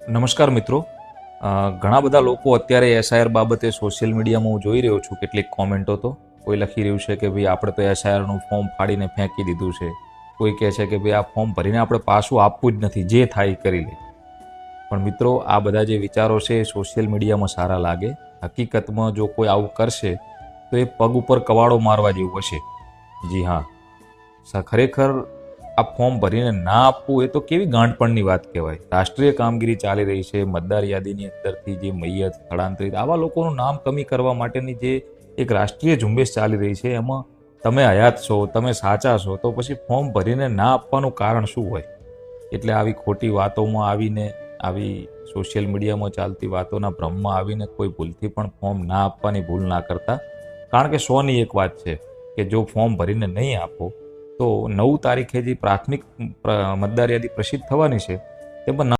નમસ્કાર મિત્રો. ઘણા બધા લોકો અત્યારે એસઆઈઆર બાબતે સોશિયલ મીડિયામાં હું જોઈ રહ્યો છું કેટલીક કોમેન્ટો. તો કોઈ લખી રહ્યું છે કે ભાઈ આપણે તો એસઆઈઆરનું ફોર્મ ફાડીને ફેંકી દીધું છે. કોઈ કહે છે કે ભાઈ આ ફોર્મ ભરીને આપણે પાછું આપવું જ નથી, જે થાય એ કરી લે. પણ મિત્રો, આ બધા જે વિચારો છે એ સોશિયલ મીડિયામાં સારા લાગે. હકીકતમાં જો કોઈ આવું કરશે તો એ પગ ઉપર કવાડો મારવા જેવું હશે. જી હા, ખરેખર આ ફોર્મ ભરીને ના આપવું એ તો કેવી ગાંડપણની વાત કહેવાય. રાષ્ટ્રીય કામગીરી ચાલી રહી છે. મતદાર યાદીની અંદરથી જે મૈયત, સ્થળાંતરિત આવા લોકોનું નામ કમી કરવા માટેની જે એક રાષ્ટ્રીય ઝુંબેશ ચાલી રહી છે, એમાં તમે હયાત છો, તમે સાચા છો, તો પછી ફોર્મ ભરીને ના આપવાનું કારણ શું હોય? એટલે આવી ખોટી વાતોમાં આવીને, આવી સોશિયલ મીડિયામાં ચાલતી વાતોના ભ્રમમાં આવીને કોઈ ભૂલથી પણ ફોર્મ ના આપવાની ભૂલ ના કરતા. કારણ કે 100ની એક વાત છે કે જો ફોર્મ ભરીને નહીં આપો તો 9 તારીખે જે પ્રાથમિક મતદાર યાદી પ્રસિદ્ધ થવાની છે તેમાં